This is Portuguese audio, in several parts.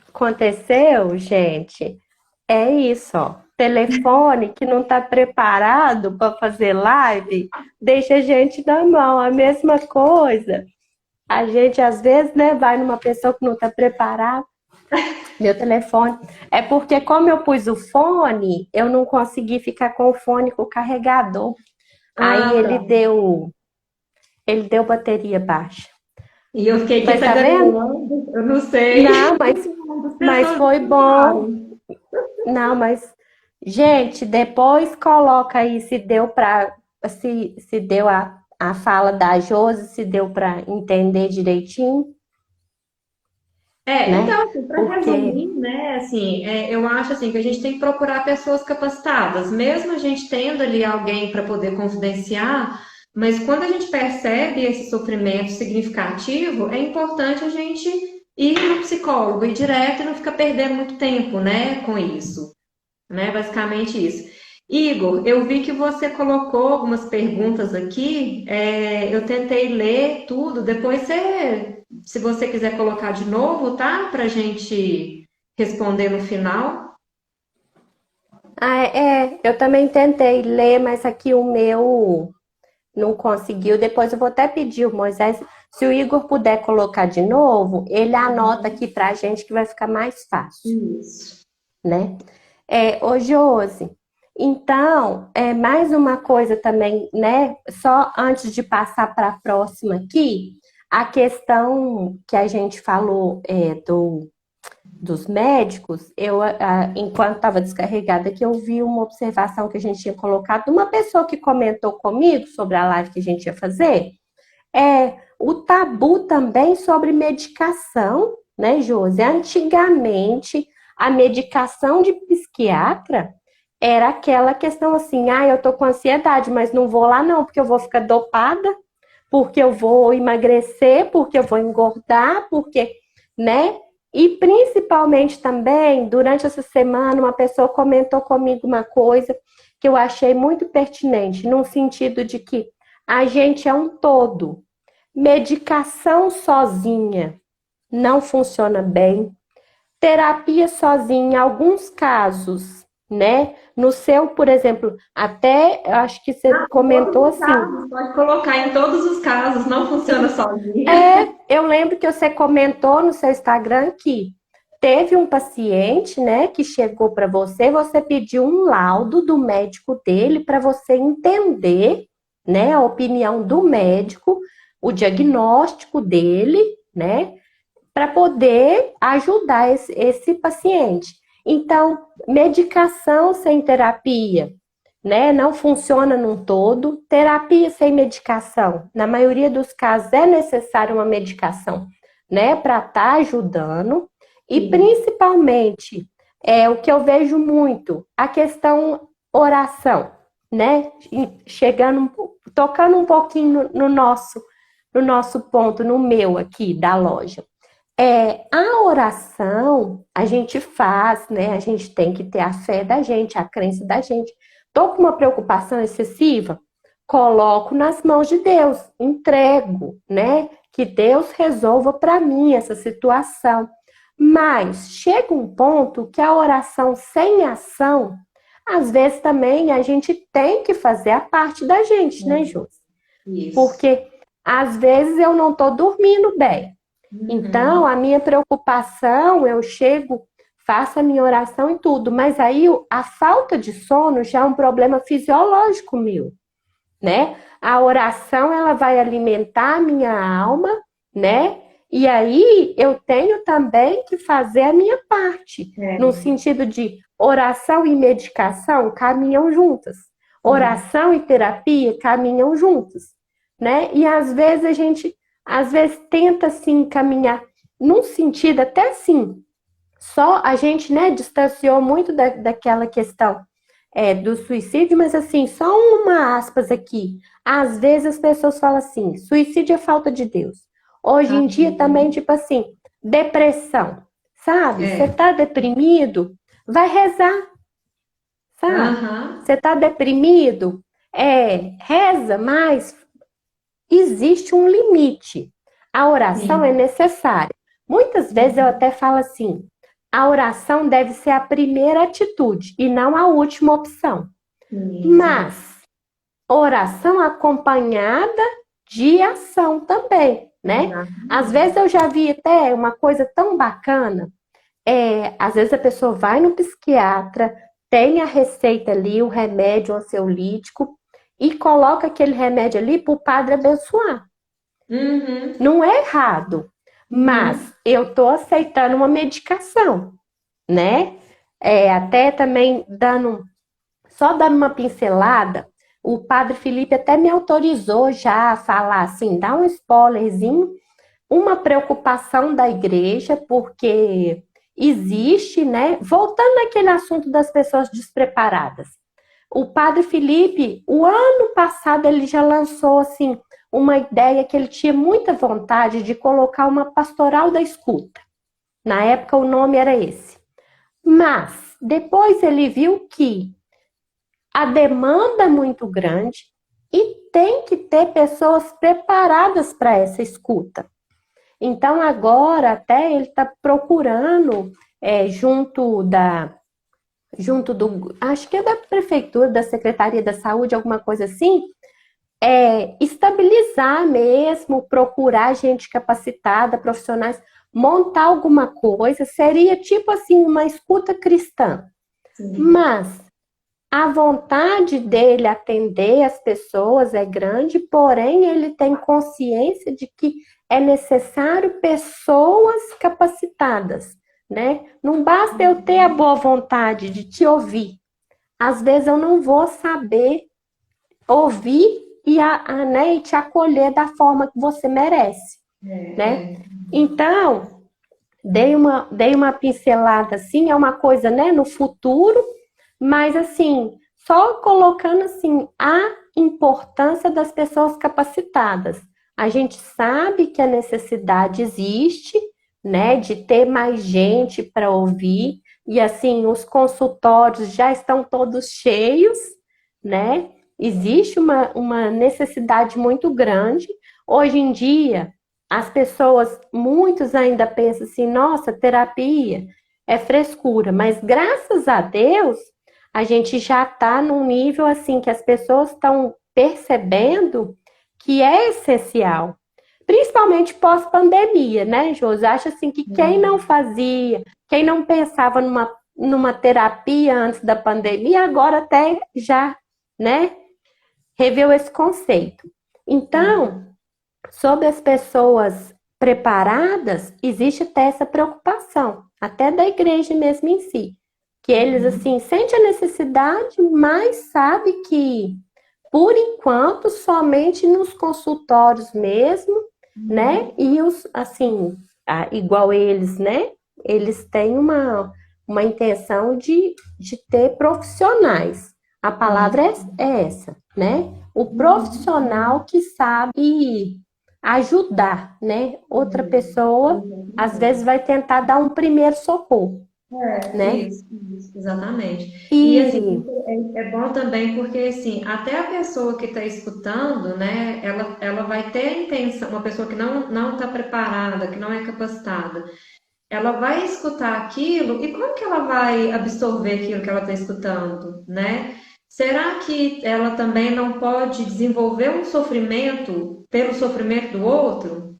Aconteceu, gente, é isso, ó. Telefone que não está preparado para fazer live, deixa a gente na mão. A mesma coisa. A gente, às vezes, né, vai numa pessoa que não está preparada. Meu telefone. É porque, como eu pus o fone, eu não consegui ficar com o fone com o carregador. Aí Ah, tá. ele deu bateria baixa. E eu fiquei aqui Mas tá vendo? tagareando, eu não sei. Não, As mas pessoas foi bom. desligaram. Não, mas, gente, depois coloca aí se deu para se deu a fala da Josi, se deu para entender direitinho, né? Então, assim, para Porque resumir, né, assim, eu acho assim que a gente tem que procurar pessoas capacitadas, mesmo a gente tendo ali alguém para poder confidenciar, mas quando a gente percebe esse sofrimento significativo, é importante a gente ir no psicólogo, ir direto e não ficar perdendo muito tempo, né, com isso, né, basicamente isso. Igor, eu vi que você colocou algumas perguntas aqui, eu tentei ler tudo, depois se você quiser colocar de novo, tá? Para a gente responder no final. eu também tentei ler, mas aqui o meu não conseguiu. Depois eu vou até pedir o Moisés, se o Igor puder colocar de novo, ele anota aqui pra gente que vai ficar mais fácil, Isso. né? Ô Josi, então, mais uma coisa também, né? Só antes de passar para a próxima aqui, a questão que a gente falou dos médicos, enquanto estava descarregada aqui, eu vi uma observação que a gente tinha colocado de uma pessoa que comentou comigo sobre a live que a gente ia fazer, o tabu também sobre medicação, né, Josi? Antigamente, a medicação de psiquiatra era aquela questão assim, eu tô com ansiedade, mas não vou lá não, porque eu vou ficar dopada, porque eu vou emagrecer, porque eu vou engordar, porque, né? E principalmente também, durante essa semana, uma pessoa comentou comigo uma coisa que eu achei muito pertinente, no sentido de que a gente é um todo. Medicação sozinha não funciona bem. Terapia sozinha, em alguns casos, né? No seu, por exemplo, até acho que você Em todos comentou os assim. casos, pode colocar em todos os casos, não funciona sozinha. Eu lembro que você comentou no seu Instagram que teve um paciente, né, que chegou para você, você pediu um laudo do médico dele para você entender, né, a opinião do médico, o diagnóstico dele, né, para poder ajudar esse paciente. Então, medicação sem terapia, né, não funciona num todo. Terapia sem medicação, na maioria dos casos é necessária uma medicação, né, para estar ajudando. E Sim. principalmente, o que eu vejo muito, a questão oração, né, chegando, tocando um pouquinho no nosso ponto, no meu aqui da loja. A oração a gente faz, né? A gente tem que ter a fé da gente, a crença da gente. Tô com uma preocupação excessiva? Coloco nas mãos de Deus, entrego, né? Que Deus resolva para mim essa situação. Mas chega um ponto que a oração sem ação, às vezes também a gente tem que fazer a parte da gente, né, Júlia? Isso. Porque às vezes eu não estou dormindo bem. Então, Uhum. a minha preocupação, eu chego, faço a minha oração e tudo, mas aí a falta de sono já é um problema fisiológico meu, né? A oração, ela vai alimentar a minha alma, né? E aí eu tenho também que fazer a minha parte, no É. sentido de oração e medicação caminham juntas. Sim. Oração e terapia caminham juntas, né? E às vezes tenta assim caminhar num sentido até assim, só a gente, né, distanciou muito daquela questão do suicídio, mas assim, só uma aspas aqui. Às vezes as pessoas falam assim, suicídio é falta de Deus. Hoje Ah, em dia também, tipo assim, depressão, sabe? Você é. tá deprimido, vai rezar, sabe? Aham. Você tá deprimido, reza, mas existe um limite. A oração é Sim. necessária. Muitas vezes eu até falo assim, a oração deve ser a primeira atitude e não a última opção. Isso. Mas oração acompanhada de ação também, né? Às vezes Exatamente. eu já vi até uma coisa tão bacana, às vezes a pessoa vai no psiquiatra, tem a receita ali, o remédio ansiolítico, e coloca aquele remédio ali para o padre abençoar. Uhum. Não é errado, Uhum. mas eu estou aceitando uma medicação, né? Até também só dando uma pincelada, o padre Felipe até me autorizou já a falar assim, dar um spoilerzinho, uma preocupação da igreja, porque existe, né? Voltando naquele assunto das pessoas despreparadas. O padre Felipe, o ano passado, ele já lançou assim uma ideia que ele tinha muita vontade de colocar uma pastoral da escuta. Na época o nome era esse. Mas depois ele viu que a demanda é muito grande e tem que ter pessoas preparadas para essa escuta. Então, agora, até ele está procurando, junto do, acho que é da prefeitura, da Secretaria da Saúde, alguma coisa assim, estabilizar mesmo, procurar gente capacitada, profissionais, montar alguma coisa, seria tipo assim, uma escuta cristã. Sim. Mas a vontade dele atender as pessoas é grande, porém ele tem consciência de que é necessário pessoas capacitadas, né? Não basta eu ter a boa vontade de te ouvir. Às vezes eu não vou saber ouvir né, e te acolher da forma que você merece, né? É, é. Então, dei uma pincelada assim, é uma coisa, né, no futuro, mas assim, só colocando assim a importância das pessoas capacitadas. A gente sabe que a necessidade existe, né, de ter mais gente para ouvir, e assim, os consultórios já estão todos cheios, né? Existe uma necessidade muito grande. Hoje em dia, as pessoas, muitos ainda pensam assim, nossa, terapia é frescura, mas graças a Deus, a gente já está num nível assim que as pessoas estão percebendo que é essencial, principalmente pós-pandemia, né, Josi? Acho assim que quem não fazia, quem não pensava numa terapia antes da pandemia, agora até já, né, reveu esse conceito. Sim. Então, sobre as pessoas preparadas, existe até essa preocupação, até da igreja mesmo em si, que eles Uhum. assim sentem a necessidade, mas sabe que por enquanto somente nos consultórios mesmo, né? Uhum. E os assim, igual eles, né? Eles têm uma intenção de ter profissionais. A palavra Sim. é essa, né? O Uhum. profissional que sabe ajudar, né? Outra pessoa, às vezes, Exatamente. vai tentar dar um primeiro socorro, né? Isso, exatamente. E assim, E é bom também porque assim, até a pessoa que está escutando, né, ela vai ter a intenção, uma pessoa que não está preparada, que não é capacitada, ela vai escutar aquilo e como que ela vai absorver aquilo que ela está escutando, né? Será que ela também não pode desenvolver um sofrimento pelo sofrimento do outro?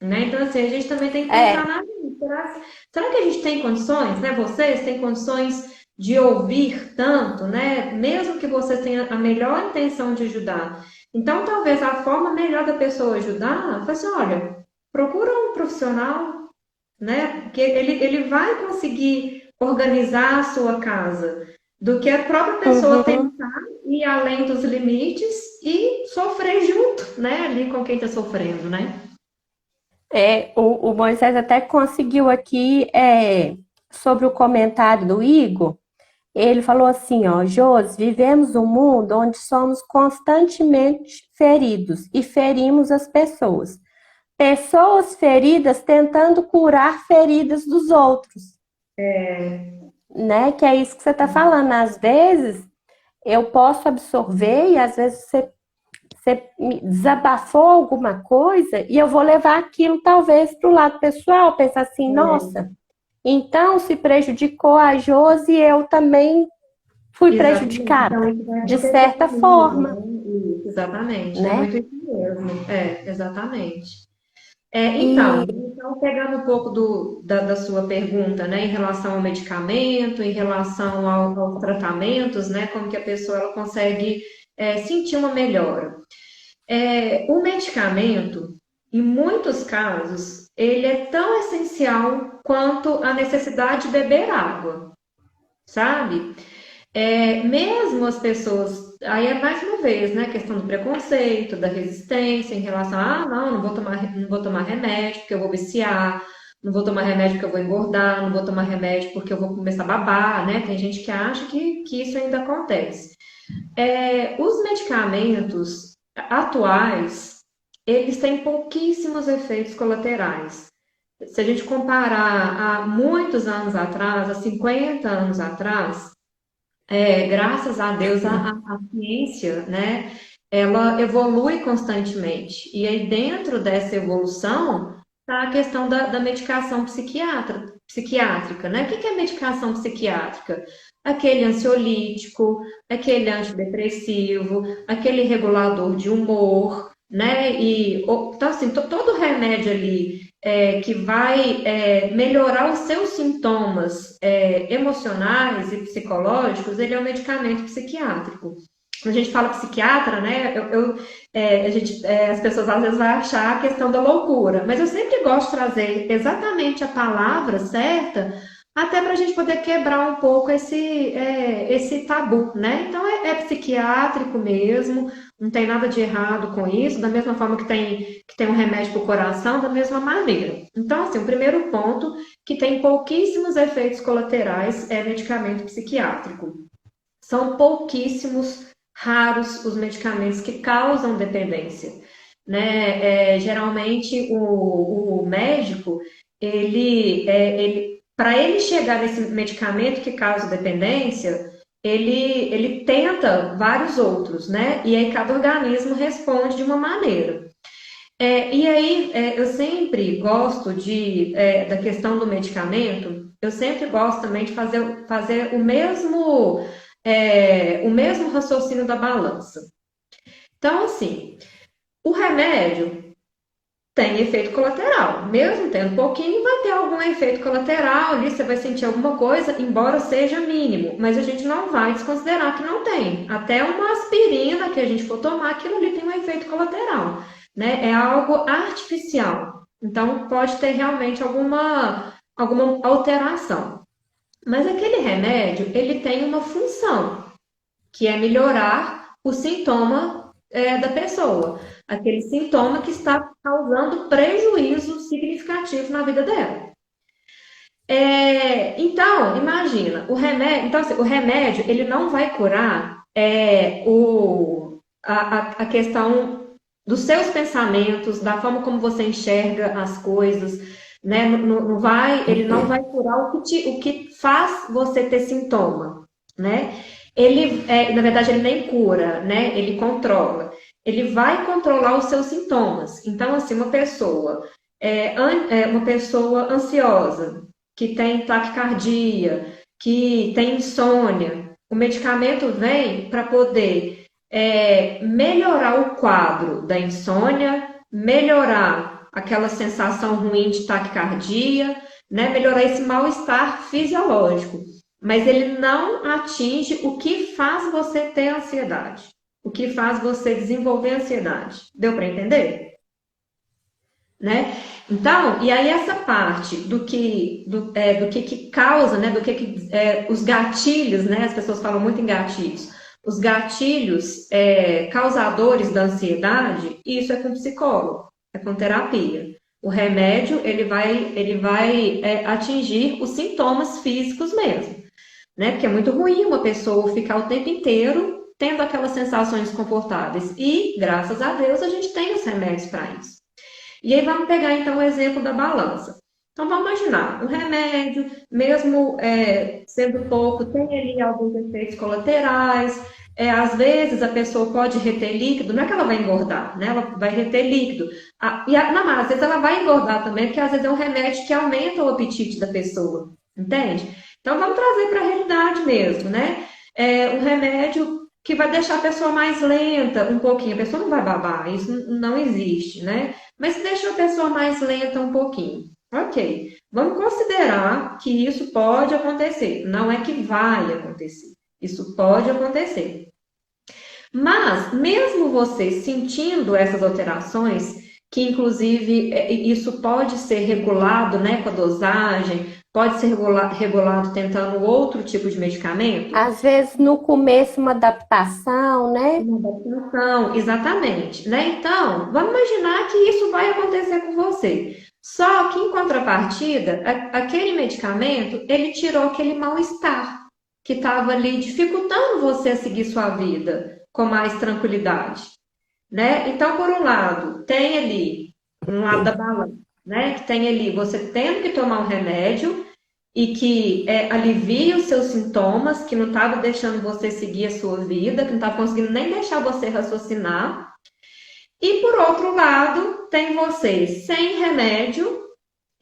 Né? Então, assim, a gente também tem que pensar é, será que a gente tem condições, né? Vocês têm condições de ouvir tanto, né? Mesmo que vocês tenham a melhor intenção de ajudar. Então, talvez a forma melhor da pessoa ajudar foi assim, olha, procura um profissional, né? Porque ele vai conseguir organizar a sua casa do que a própria pessoa uhum. tentar ir além dos limites e sofrer junto, né? Ali com quem está sofrendo, né? O Moisés até conseguiu aqui, sobre o comentário do Igor. Ele falou assim, ó, Josi, vivemos um mundo onde somos constantemente feridos e ferimos as pessoas. Pessoas feridas tentando curar feridas dos outros, né? Que é isso que você está falando. Às vezes eu posso absorver e às vezes você você me desabafou alguma coisa e eu vou levar aquilo talvez para o lado pessoal, pensar assim, É, nossa, então se prejudicou a Josi, eu também fui exatamente. Então, prejudicada, isso vai de acontecer certa comigo, forma, né? Isso, exatamente. É né? muito isso mesmo. É, exatamente. E Então, pegando um pouco da sua pergunta, né, em relação ao medicamento, em relação aos tratamentos, né, como que a pessoa ela consegue sentir uma melhora. O medicamento, em muitos casos, ele é tão essencial quanto a necessidade de beber água, sabe? Mesmo as pessoas, aí é mais uma vez, né, a questão do preconceito, da resistência em relação a, não, não vou tomar remédio porque eu vou viciar, não vou tomar remédio porque eu vou engordar, não vou tomar remédio porque eu vou começar a babar, né? Tem gente que acha que isso ainda acontece. Os medicamentos atuais, eles têm pouquíssimos efeitos colaterais. Se a gente comparar a muitos anos atrás, a 50 anos atrás, graças a Deus, a ciência, né, ela evolui constantemente. E aí, dentro dessa evolução, está a questão da medicação psiquiátrica, né? O que é medicação psiquiátrica? Aquele ansiolítico, aquele antidepressivo, aquele regulador de humor, né? Então, assim, todo remédio ali que vai melhorar os seus sintomas emocionais e psicológicos, ele é um medicamento psiquiátrico. Quando a gente fala psiquiatra, né, as pessoas às vezes vão achar a questão da loucura, mas eu sempre gosto de trazer exatamente a palavra certa, até para a gente poder quebrar um pouco esse tabu, né? Então é psiquiátrico mesmo, não tem nada de errado com isso, da mesma forma que tem um remédio para o coração, da mesma maneira. Então, assim, o primeiro ponto, que tem pouquíssimos efeitos colaterais, é medicamento psiquiátrico. São pouquíssimos, raros os medicamentos que causam dependência, né? Geralmente o médico, para ele chegar nesse medicamento que causa dependência, ele tenta vários outros, né? E aí cada organismo responde de uma maneira. E aí, eu sempre gosto da questão do medicamento, eu sempre gosto também de fazer o mesmo raciocínio da balança. Então, assim, o remédio tem efeito colateral. Mesmo tendo pouquinho, vai ter algum efeito colateral ali, você vai sentir alguma coisa, embora seja mínimo. Mas a gente não vai desconsiderar que não tem. Até uma aspirina que a gente for tomar, aquilo ali tem um efeito colateral, né? É algo artificial. Então, pode ter realmente alguma alteração. Mas aquele remédio, ele tem uma função, que é melhorar o sintoma da pessoa, aquele sintoma que está causando prejuízo significativo na vida dela. Então, imagina, o remédio ele não vai curar a questão dos seus pensamentos, da forma como você enxerga as coisas, né? Ele não vai curar o que faz você ter sintoma, né? Na verdade, ele nem cura, né? Ele controla. Ele vai controlar os seus sintomas. Então, assim, uma pessoa ansiosa, que tem taquicardia, que tem insônia, o medicamento vem para poder melhorar o quadro da insônia, melhorar aquela sensação ruim de taquicardia, né? Melhorar esse mal-estar fisiológico. Mas ele não atinge o que faz você ter ansiedade, o que faz você desenvolver ansiedade. Deu para entender? Né? Então, e aí essa parte do que causa, né? Os gatilhos, né? As pessoas falam muito em gatilhos. Os gatilhos causadores da ansiedade, isso é com psicólogo, é com terapia. O remédio, ele vai atingir os sintomas físicos mesmo, né? Porque é muito ruim uma pessoa ficar o tempo inteiro tendo aquelas sensações desconfortáveis. E, graças a Deus, a gente tem os remédios para isso. E aí vamos pegar então o exemplo da balança. Então vamos imaginar, o remédio, mesmo sendo pouco, tem ali alguns efeitos colaterais, Às vezes a pessoa pode reter líquido, não é que ela vai engordar, né? Ela vai reter líquido. Não, mas às vezes ela vai engordar também, porque às vezes é um remédio que aumenta o apetite da pessoa, entende? Então vamos trazer para a realidade mesmo, né? Um remédio que vai deixar a pessoa mais lenta um pouquinho. A pessoa não vai babar, isso não existe, né? Mas deixa a pessoa mais lenta um pouquinho. Ok, vamos considerar que isso pode acontecer. Não é que vai acontecer. Isso pode acontecer. Mas, mesmo você sentindo essas alterações, que inclusive isso pode ser regulado, né, com a dosagem, pode ser regulado tentando outro tipo de medicamento. Às vezes no começo uma adaptação, né? Uma adaptação, exatamente, né? Então, vamos imaginar que isso vai acontecer com você. Só que, em contrapartida, aquele medicamento, ele tirou aquele mal-estar que estava ali dificultando você a seguir sua vida com mais tranquilidade, né? Então, por um lado, tem ali, um lado da balança, né? Que tem ali você tendo que tomar um remédio e que alivia os seus sintomas, que não estava deixando você seguir a sua vida, que não estava conseguindo nem deixar você raciocinar. E por outro lado, tem você sem remédio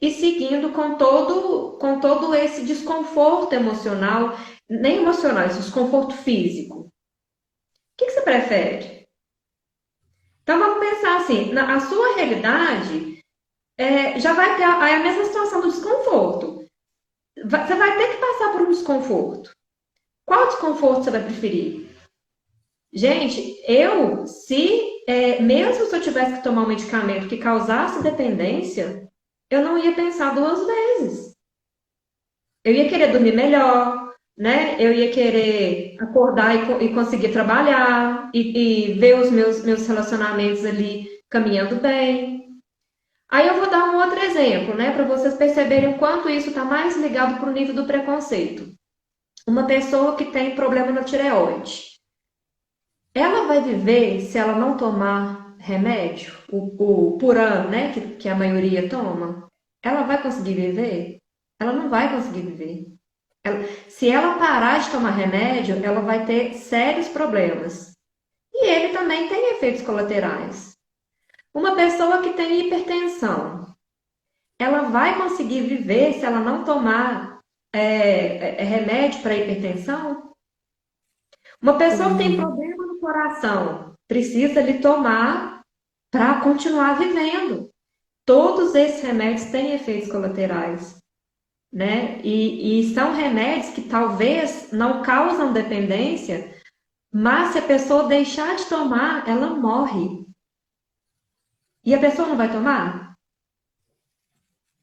e seguindo com todo esse desconforto emocional, nem emocional, esse desconforto físico. O que você prefere? Então vamos pensar assim, a sua realidade já vai ter a mesma situação do desconforto. Você vai ter que passar por um desconforto. Qual desconforto você vai preferir? Gente, mesmo se eu tivesse que tomar um medicamento que causasse dependência, eu não ia pensar duas vezes. Eu ia querer dormir melhor, né? Eu ia querer acordar e conseguir trabalhar e ver os meus relacionamentos ali caminhando bem. Aí eu vou dar um outro exemplo, né? Para vocês perceberem o quanto isso está mais ligado para o nível do preconceito. Uma pessoa que tem problema na tireoide. Ela vai viver se ela não tomar remédio, o Puran, né, que a maioria toma? Ela vai conseguir viver? Ela não vai conseguir viver. Se ela parar de tomar remédio, ela vai ter sérios problemas. E ele também tem efeitos colaterais. Uma pessoa que tem hipertensão, ela vai conseguir viver se ela não tomar remédio para hipertensão? Uma pessoa que tem problema no coração precisa lhe tomar para continuar vivendo. Todos esses remédios têm efeitos colaterais, né? E são remédios que talvez não causam dependência, mas se a pessoa deixar de tomar, ela morre. E a pessoa não vai tomar?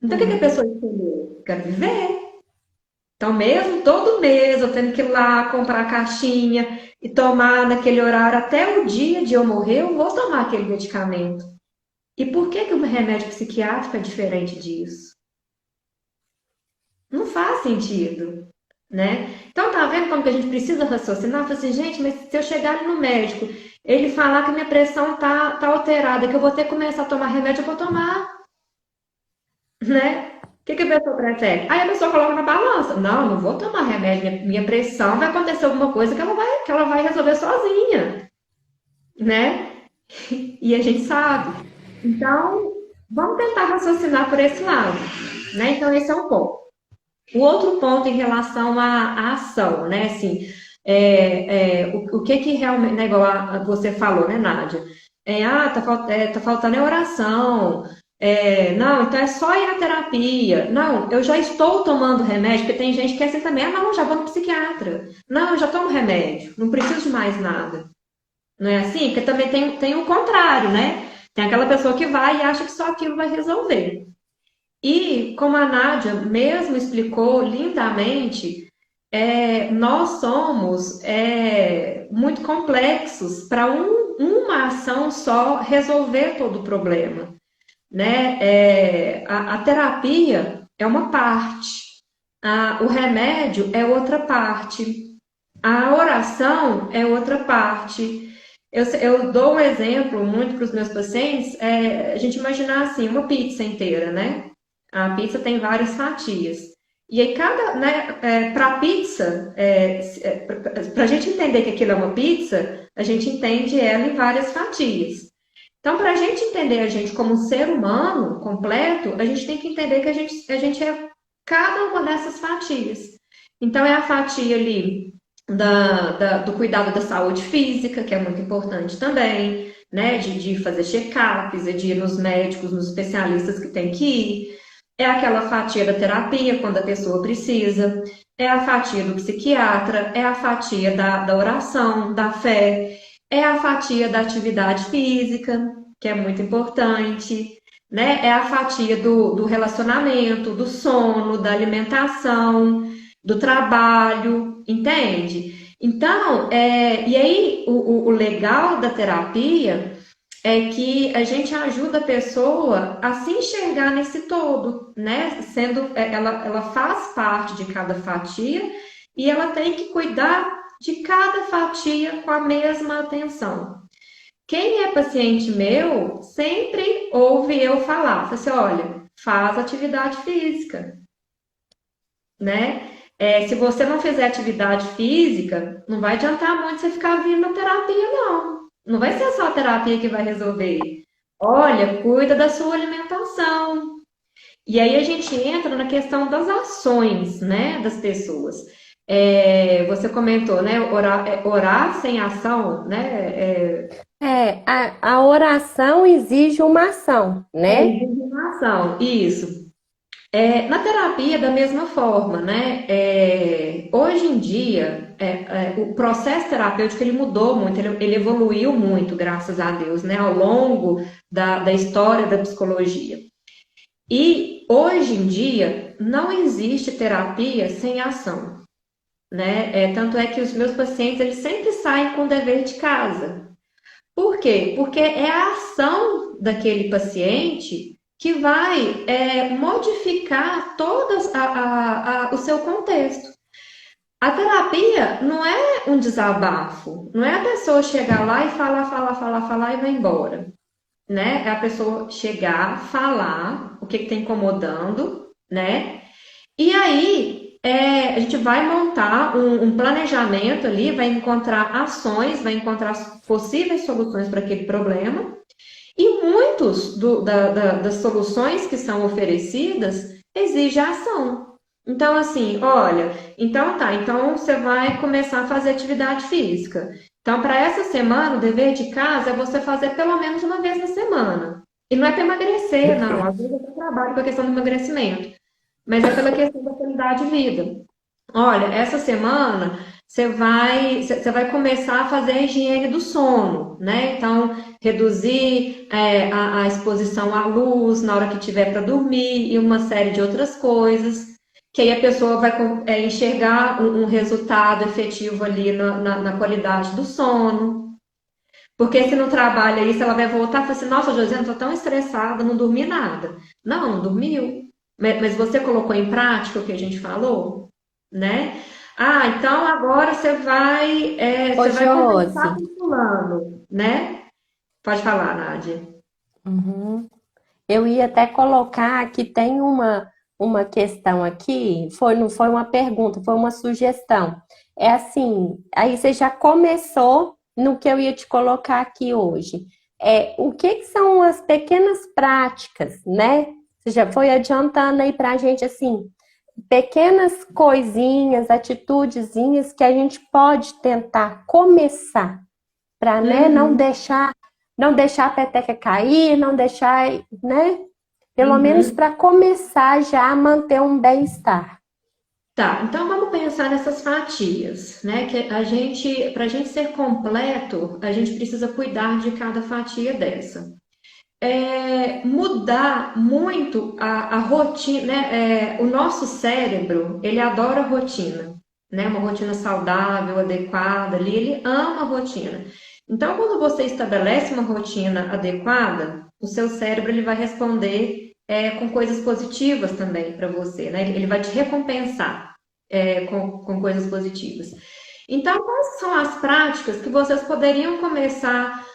Então o que a pessoa escolheu? Quer viver. Então, mesmo todo mês eu tendo que ir lá comprar a caixinha e tomar naquele horário até o dia de eu morrer, eu vou tomar aquele medicamento. E por que o remédio psiquiátrico é diferente disso? Não faz sentido, né? Então, tá vendo como que a gente precisa raciocinar? Fala assim, gente, mas se eu chegar no médico, ele falar que a minha pressão tá alterada, que eu vou ter que começar a tomar remédio, eu vou tomar, né? O que a pessoa prefere? Aí a pessoa coloca na balança. Não vou tomar remédio, minha pressão vai acontecer alguma coisa que ela vai resolver sozinha, né? E a gente sabe. Então, vamos tentar raciocinar por esse lado, né? Então, esse é um ponto. O outro ponto em relação à ação, né? Assim, o que realmente, né, igual você falou, né, Nádia? Tá faltando oração. Não, então é só ir à terapia. Não, eu já estou tomando remédio, porque tem gente que é assim também. Não, já vou no psiquiatra. Não, eu já tomo remédio, não preciso de mais nada. Não é assim? Porque também tem o contrário, né? Tem aquela pessoa que vai e acha que só aquilo vai resolver. E, como a Nádia mesmo explicou lindamente, nós somos muito complexos para uma ação só resolver todo o problema, né? A terapia é uma parte, o remédio é outra parte, a oração é outra parte. Eu dou um exemplo muito para os meus pacientes, a gente imaginar assim, uma pizza inteira, né? A pizza tem várias fatias. E aí, para pizza, para a gente entender que aquilo é uma pizza, a gente entende ela em várias fatias. Então, para a gente entender a gente como um ser humano completo, a gente tem que entender que a gente é cada uma dessas fatias. Então, é a fatia ali do cuidado da saúde física, que é muito importante também, né? De fazer check-ups, de ir nos médicos, nos especialistas que tem que ir. É aquela fatia da terapia, quando a pessoa precisa. É a fatia do psiquiatra, é a fatia da oração, da fé, é a fatia da atividade física, que é muito importante, né? É a fatia do relacionamento, do sono, da alimentação, do trabalho, entende? Então, e aí o legal da terapia é que a gente ajuda a pessoa a se enxergar nesse todo, né? Ela faz parte de cada fatia e ela tem que cuidar de cada fatia com a mesma atenção. Quem é paciente meu sempre ouve eu falar, fala assim, olha, faz atividade física, né? Se você não fizer atividade física, não vai adiantar muito você ficar vindo na terapia, não. Não vai ser só a terapia que vai resolver. Olha, cuida da sua alimentação. E aí a gente entra na questão das ações, né, das pessoas. Você comentou, né, orar sem ação, né, A oração exige uma ação, né? indignação, isso. Na terapia, da mesma forma, né? Hoje em dia, o processo terapêutico ele mudou muito, ele evoluiu muito, graças a Deus, né? Ao longo da história da psicologia. E hoje em dia, não existe terapia sem ação, né? Tanto é que os meus pacientes eles sempre saem com o dever de casa. Por quê? Porque é a ação daquele paciente que vai modificar todo o seu contexto. A terapia não é um desabafo, não é a pessoa chegar lá e falar e vai embora, né? É a pessoa chegar, falar o que está incomodando, né? E aí a gente vai montar um planejamento ali, vai encontrar ações, vai encontrar possíveis soluções para aquele problema. E muitos das soluções que são oferecidas exigem ação. Então, assim, olha, então você vai começar a fazer atividade física. Então, para essa semana, o dever de casa é você fazer pelo menos uma vez na semana. E não é para emagrecer, não. Às vezes eu trabalho com a questão do emagrecimento, mas é pela questão da qualidade de vida. Olha, essa semana você vai começar a fazer a higiene do sono, né? Então, reduzir a exposição à luz na hora que tiver para dormir e uma série de outras coisas, que aí a pessoa vai enxergar um resultado efetivo ali na qualidade do sono. Porque se não trabalha isso, ela vai voltar e falar assim, nossa, Josiane, estou tão estressada, não dormi nada. Não dormiu. Mas você colocou em prática o que a gente falou? Né? Então agora Ô, você vai conversar Josi. com fulano, né? Pode falar, Nádia. Uhum. Eu ia até colocar que tem uma questão aqui, não foi uma pergunta, foi uma sugestão. É assim, aí você já começou no que eu ia te colocar aqui hoje. O que que são as pequenas práticas, né? Você já foi adiantando aí pra gente, assim, pequenas coisinhas, atitudezinhas que a gente pode tentar começar para, né, Uhum, não deixar a peteca cair, não deixar, né, pelo menos uhum. para começar já a manter um bem-estar. Tá, então vamos pensar nessas fatias, né? Que para a gente ser completo, a gente precisa cuidar de cada fatia dessa. Mudar muito a rotina, né? O nosso cérebro, ele adora rotina, né? Uma rotina saudável, adequada ali, ele ama a rotina. Então, quando você estabelece uma rotina adequada, o seu cérebro ele vai responder com coisas positivas também para você, né? Ele vai te recompensar com coisas positivas. Então, quais são as práticas que vocês poderiam começar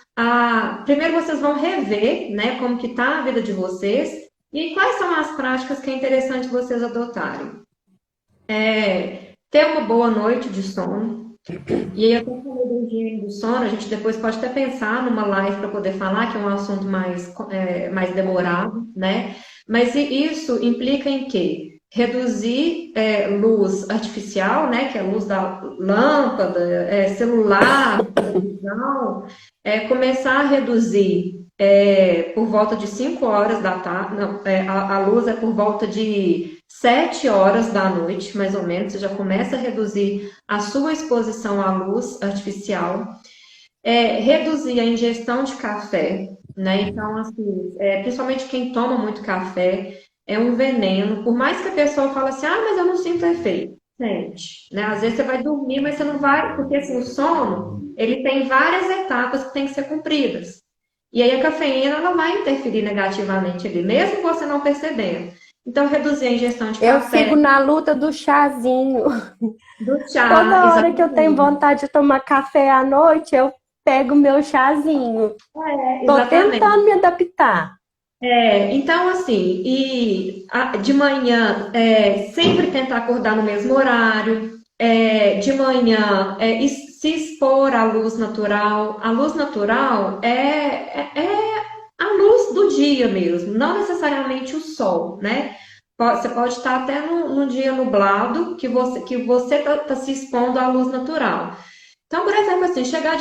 primeiro vocês vão rever, né, como que está a vida de vocês e quais são as práticas que é interessante vocês adotarem. ter uma boa noite de sono. E aí, eu tô falando do higiene do sono, a gente depois pode até pensar numa live para poder falar, que é um assunto mais demorado, né? Mas isso implica em quê? Reduzir luz artificial, né? Que é a luz da lâmpada, celular, televisão, começar a reduzir por volta de 5 horas da tarde, não, a luz é por volta de 7 horas da noite, mais ou menos, você já começa a reduzir a sua exposição à luz artificial, reduzir a ingestão de café, né? Então, assim, principalmente quem toma muito café, é um veneno. Por mais que a pessoa fale assim, ah, mas eu não sinto efeito. Sente, né? Às vezes você vai dormir, mas você não vai, porque assim, o sono, ele tem várias etapas que têm que ser cumpridas. E aí a cafeína, ela vai interferir negativamente ali, mesmo você não percebendo. Então, reduzir a ingestão de Eu café, sigo na luta do chazinho. do chá, Toda hora que eu tenho exatamente. vontade de tomar café à noite, eu pego meu chazinho. Tô tentando Exatamente. me adaptar. Então, assim, de manhã, sempre tentar acordar no mesmo horário, de manhã, se expor à luz natural. A luz natural é a luz do dia mesmo, não necessariamente o sol, né? Você pode estar até num dia nublado que você tá se expondo à luz natural. Então, por exemplo, assim, chegar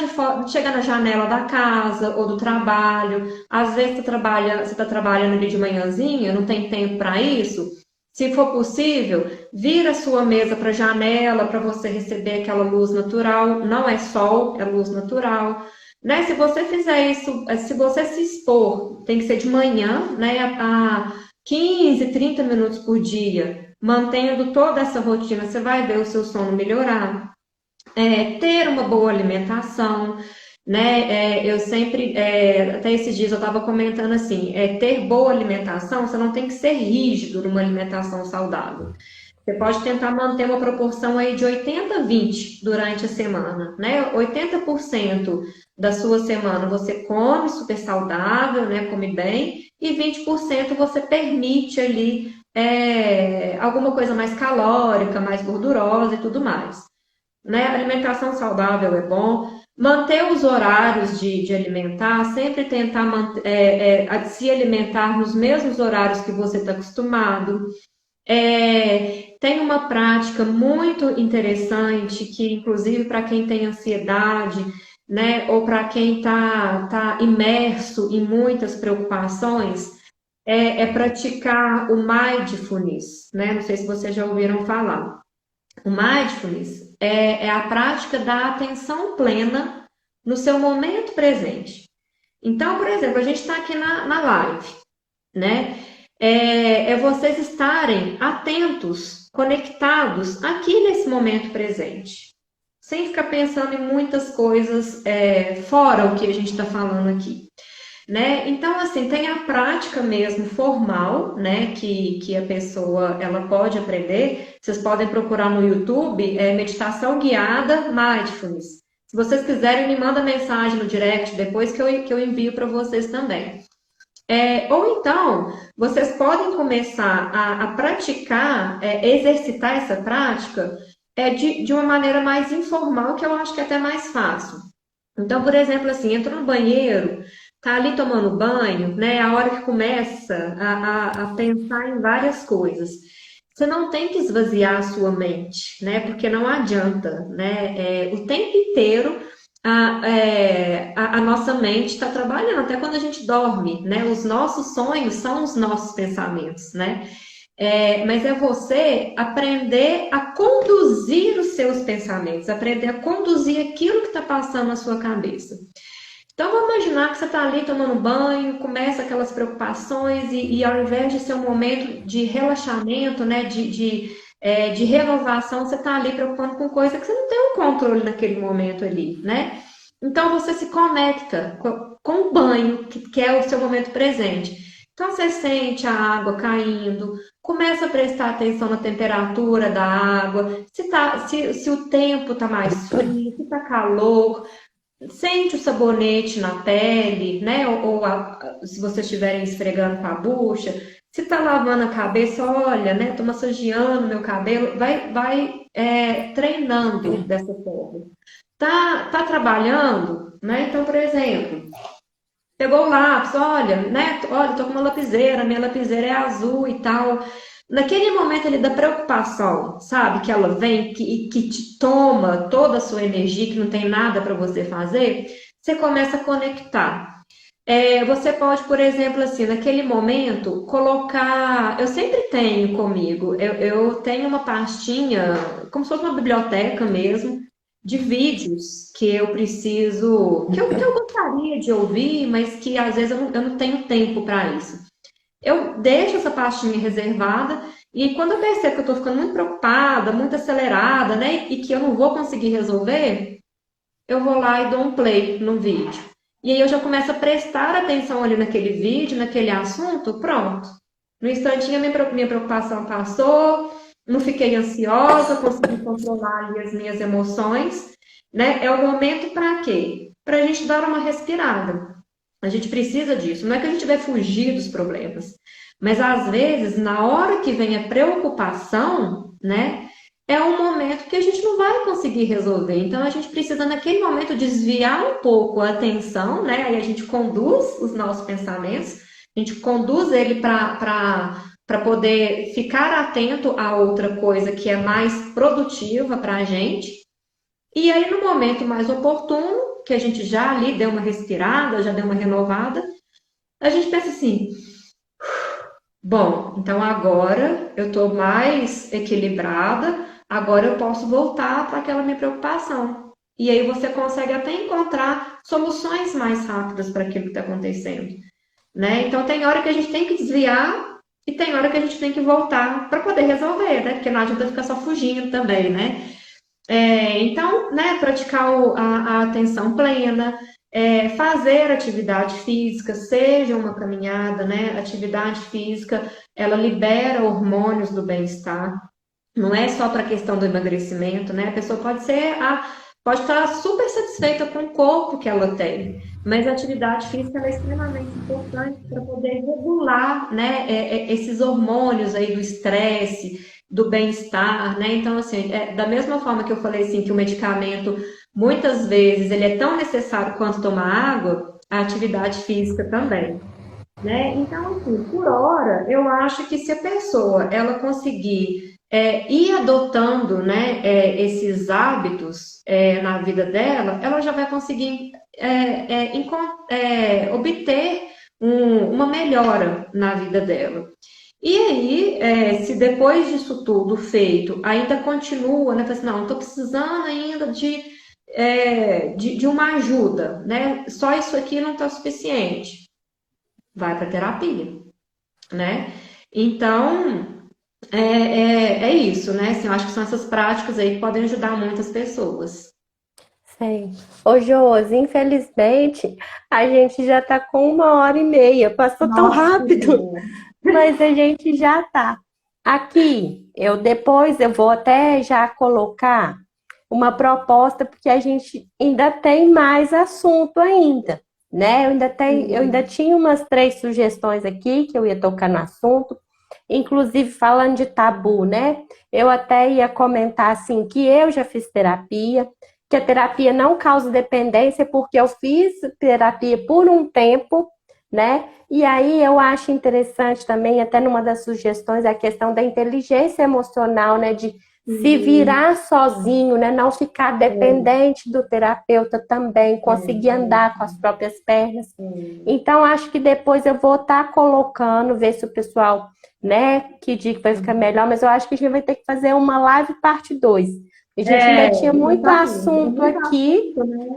na janela da casa ou do trabalho, às vezes você tá trabalhando ali de manhãzinha, não tem tempo para isso. Se for possível, vira a sua mesa para a janela para você receber aquela luz natural. Não é sol, é luz natural. Né? Se você fizer isso, se você se expor, tem que ser de manhã, né? A 15, 30 minutos por dia, mantendo toda essa rotina, você vai ver o seu sono melhorar. Ter uma boa alimentação, né? Eu sempre, até esses dias eu estava comentando assim, ter boa alimentação, você não tem que ser rígido numa alimentação saudável. Você pode tentar manter uma proporção aí de 80-20 durante a semana, né? 80% da sua semana você come super saudável, né? Come bem, e 20% você permite ali alguma coisa mais calórica, mais gordurosa e tudo mais, né? Alimentação saudável é bom. Manter os horários de alimentar, sempre tentar se alimentar nos mesmos horários que você está acostumado. Tem uma prática muito interessante que, inclusive, para quem tem ansiedade, né, ou para quem tá imerso em muitas preocupações, é praticar o mindfulness, né? Não sei se vocês já ouviram falar. O mindfulness é a prática da atenção plena no seu momento presente. Então, por exemplo, a gente está aqui na live, né? Vocês estarem atentos, conectados aqui nesse momento presente, sem ficar pensando em muitas coisas fora o que a gente está falando aqui. Né? Então, assim, tem a prática mesmo formal, né, que a pessoa ela pode aprender. Vocês podem procurar no YouTube, meditação guiada mindfulness. Se vocês quiserem, me manda mensagem no direct depois que eu envio para vocês também. Ou então, vocês podem começar a praticar, exercitar essa prática de uma maneira mais informal, que eu acho que é até mais fácil. Então, por exemplo, assim, entrou no banheiro, tá ali tomando banho, né? A hora que começa a pensar em várias coisas. Você não tem que esvaziar a sua mente, né? Porque não adianta, né? O tempo inteiro a nossa mente está trabalhando, até quando a gente dorme, né? Os nossos sonhos são os nossos pensamentos, né? Mas é você aprender a conduzir os seus pensamentos, aprender a conduzir aquilo que está passando na sua cabeça. Então, vamos imaginar que você está ali tomando banho, começa aquelas preocupações e ao invés de ser um momento de relaxamento, né, de renovação, você está ali preocupando com coisa que você não tem um controle naquele momento ali, né? Então, você se conecta com o banho, que é o seu momento presente. Então, você sente a água caindo, começa a prestar atenção na temperatura da água, se o tempo está mais frio, se está calor, sente o sabonete na pele, né? Se vocês estiverem esfregando com a bucha, Se tá lavando a cabeça, olha, né? Tô massageando meu cabelo, treinando dessa forma. Tá trabalhando, né? Então, por exemplo, pegou o lápis, olha, né? Olha, tô com uma lapiseira, minha lapiseira é azul e tal. Naquele momento ali da preocupação, sabe? Que ela vem que te toma toda a sua energia, que não tem nada para você fazer, você começa a conectar. Você pode, por exemplo, assim, naquele momento, colocar. Eu sempre tenho comigo, eu tenho uma pastinha, como se fosse uma biblioteca mesmo, de vídeos que eu preciso, que eu gostaria de ouvir, mas que às vezes eu não tenho tempo para isso. Eu deixo essa pastinha reservada e quando eu percebo que eu estou ficando muito preocupada, muito acelerada, né, e que eu não vou conseguir resolver, eu vou lá e dou um play no vídeo. E aí eu já começo a prestar atenção ali naquele vídeo, naquele assunto, pronto. No instantinho a minha preocupação passou, não fiquei ansiosa, consegui controlar ali as minhas emoções, né? É o momento para quê? Para a gente dar uma respirada. A gente precisa disso. Não é que a gente vai fugir dos problemas, mas às vezes, na hora que vem a preocupação, né? É um momento que a gente não vai conseguir resolver. Então, a gente precisa, naquele momento, desviar um pouco a atenção, né? Aí a gente conduz os nossos pensamentos, a gente conduz ele para poder ficar atento a outra coisa que é mais produtiva para a gente. E aí, no momento mais oportuno, que a gente já ali deu uma respirada, já deu uma renovada, a gente pensa assim: bom, então agora eu estou mais equilibrada, agora eu posso voltar para aquela minha preocupação. E aí você consegue até encontrar soluções mais rápidas para aquilo que está acontecendo, né? Então tem hora que a gente tem que desviar e tem hora que a gente tem que voltar para poder resolver, né? Porque não adianta ficar só fugindo também, né? Então, né, praticar a atenção plena, fazer atividade física, seja uma caminhada, né? Atividade física, ela libera hormônios do bem-estar. Não é só para a questão do emagrecimento, né? A pessoa pode estar super satisfeita com o corpo que ela tem, mas a atividade física ela é extremamente importante para poder regular, né, esses hormônios aí do estresse, do bem-estar, né? Então, assim, da mesma forma que eu falei assim, que o medicamento, muitas vezes, ele é tão necessário quanto tomar água, a atividade física também, né? Então, assim, por hora, eu acho que se a pessoa ela conseguir ir adotando, né, esses hábitos na vida dela, ela já vai conseguir obter uma melhora na vida dela. E aí, se depois disso tudo feito, ainda continua, né? Fala assim, não, estou precisando ainda de uma ajuda, né? Só isso aqui não está suficiente. Vai para terapia, né? Então, é isso, né? Assim, eu acho que são essas práticas aí que podem ajudar muitas pessoas. Sei. Ô, Josi, infelizmente, a gente já tá com 1h30. Passou tão Nossa, rápido, mas a gente já tá. Aqui, depois eu vou até já colocar uma proposta, porque a gente ainda tem mais assunto ainda, né? Eu ainda tinha umas 3 sugestões aqui que eu ia tocar no assunto, inclusive falando de tabu, né? Eu até ia comentar assim que eu já fiz terapia, que a terapia não causa dependência, porque eu fiz terapia por um tempo, né? E aí eu acho interessante também, até numa das sugestões, a questão da inteligência emocional, né? De se virar sozinho, né? Não ficar dependente do terapeuta também, conseguir andar com as próprias pernas. Então, acho que depois eu vou estar colocando, ver se o pessoal, né, que dia que vai ficar melhor, mas eu acho que a gente vai ter que fazer uma live parte 2. A gente ainda tinha muito Exatamente. É assunto muito aqui, assunto, né?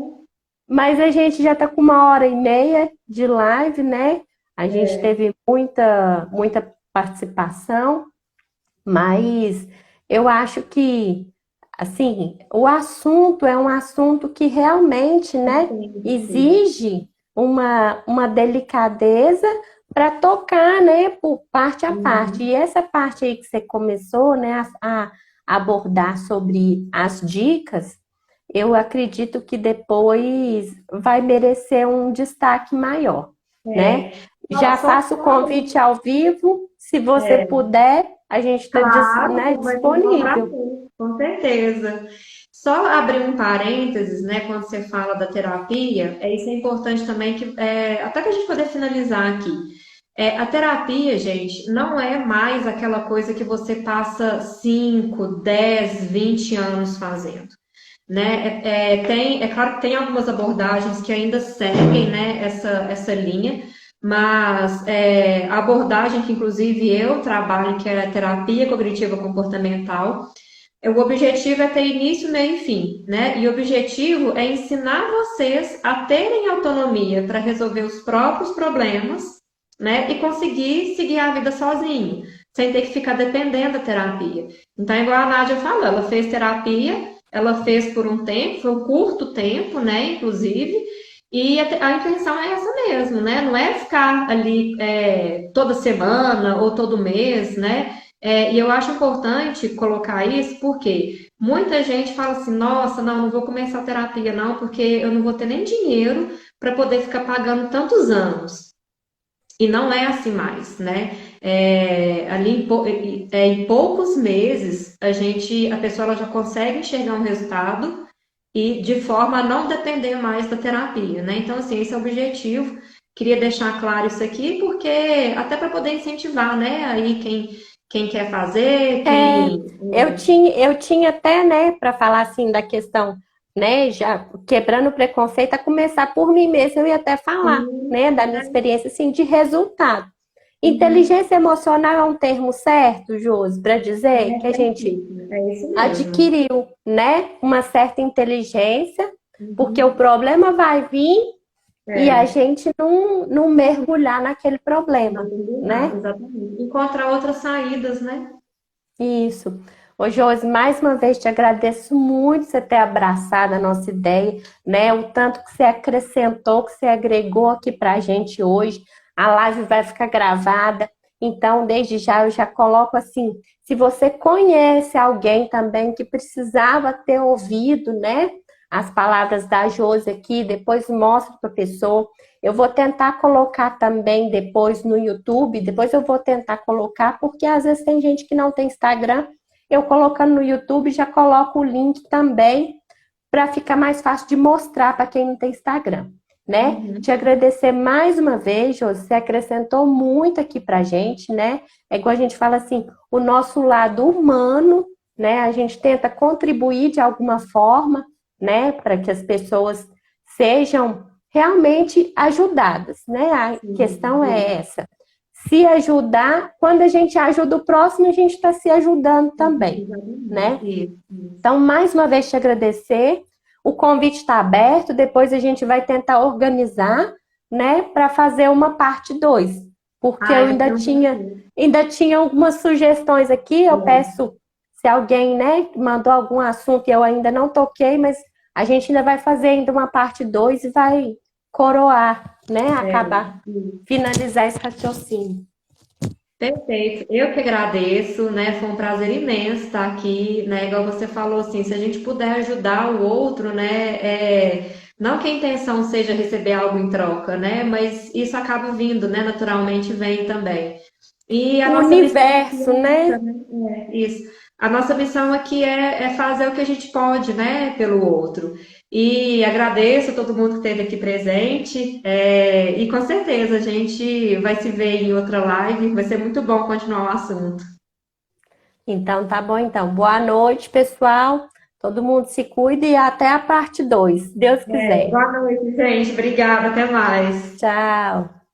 mas a gente já está com 1h30 de live, né? A gente teve muita participação, mas eu acho que, assim, o assunto é um assunto que realmente, né, Sim. exige uma delicadeza para tocar, né, por parte a parte. E essa parte aí que você começou, né, a abordar sobre as dicas, eu acredito que depois vai merecer um destaque maior. né? Já Só faço o convite ao vivo, se você puder, a gente está, né, claro, vai ser um disponível. prazer, com certeza. Só abrir um parênteses, né, quando você fala da terapia, isso é importante também, até que a gente poder finalizar aqui. A terapia, gente, não é mais aquela coisa que você passa 5, 10, 20 anos fazendo, né? É claro que tem algumas abordagens que ainda seguem, né, essa linha, mas a abordagem que inclusive eu trabalho, que é a terapia cognitiva comportamental, o objetivo é ter início, meio e fim, né? E o objetivo é ensinar vocês a terem autonomia para resolver os próprios problemas, né? E conseguir seguir a vida sozinho, sem ter que ficar dependendo da terapia. Então, igual a Nádia falou, ela fez terapia, ela fez por um tempo, foi um curto tempo, né? Inclusive, e a intenção é essa mesmo, né? Não é ficar ali toda semana ou todo mês, né? E eu acho importante colocar isso porque muita gente fala assim: nossa, não vou começar a terapia, não, porque eu não vou ter nem dinheiro para poder ficar pagando tantos anos. E não é assim mais, né? Em poucos meses, a pessoa ela já consegue enxergar um resultado e de forma a não depender mais da terapia, né? Então, assim, esse é o objetivo. Queria deixar claro isso aqui, porque até para poder incentivar, né? Aí quem quer fazer, É, quem. eu tinha até, né, para falar assim da questão, né, já quebrando o preconceito, a começar por mim mesma, eu ia até falar, Sim, né, da minha experiência, assim, de resultado. uhum, Inteligência emocional é um termo certo, Josi, para dizer que a gente certíssimo. É isso mesmo. adquiriu, né, uma certa inteligência, porque o Uhum, problema vai vir e a é. gente não mergulhar naquele Não problema, combinar, né? exatamente. Encontrar outras saídas, né? Isso. Ô, Josi, mais uma vez te agradeço muito você ter abraçado a nossa ideia, né? O tanto que você acrescentou, que você agregou aqui para a gente hoje. A live vai ficar gravada. Então, desde já, eu já coloco assim: se você conhece alguém também que precisava ter ouvido, né? As palavras da Josi aqui, depois mostra para a pessoa. Eu vou tentar colocar também depois no YouTube, depois eu vou tentar colocar, porque às vezes tem gente que não tem Instagram. Eu colocando no YouTube já coloco o link também para ficar mais fácil de mostrar para quem não tem Instagram, né? Te Uhum. agradecer mais uma vez, Josi, você acrescentou muito aqui pra gente, né? É igual a gente fala assim, o nosso lado humano, né? A gente tenta contribuir de alguma forma, né, para que as pessoas sejam realmente ajudadas, né? A Sim, questão é essa. Se ajudar, quando a gente ajuda o próximo, a gente está se ajudando também, exatamente. né? Isso. Então, mais uma vez te agradecer. O convite está aberto, depois a gente vai tentar organizar, né, para fazer uma parte 2, porque eu Ai, vai ainda ser um tinha, prazer. ainda tinha algumas sugestões aqui. Eu É, peço se alguém, né, mandou algum assunto e eu ainda não toquei, mas a gente ainda vai fazer ainda uma parte 2 e vai coroar, né, acabar, isso. finalizar esse raciocínio. Perfeito. Eu que agradeço, né? Foi um prazer imenso estar aqui, né? Igual você falou assim, se a gente puder ajudar o outro, né? Não que a intenção seja receber algo em troca, né? Mas isso acaba vindo, né? Naturalmente vem também. E a O nossa missão aqui universo, é essa, né? né? Isso. A nossa missão aqui é fazer o que a gente pode, né, pelo outro. E agradeço a todo mundo que esteve aqui presente. E com certeza a gente vai se ver em outra live. Vai ser muito bom continuar o assunto. Então, tá bom, então. Boa noite, pessoal. Todo mundo se cuida e até a parte 2, se Deus quiser. Boa noite, gente. Obrigada. Até mais. Tchau.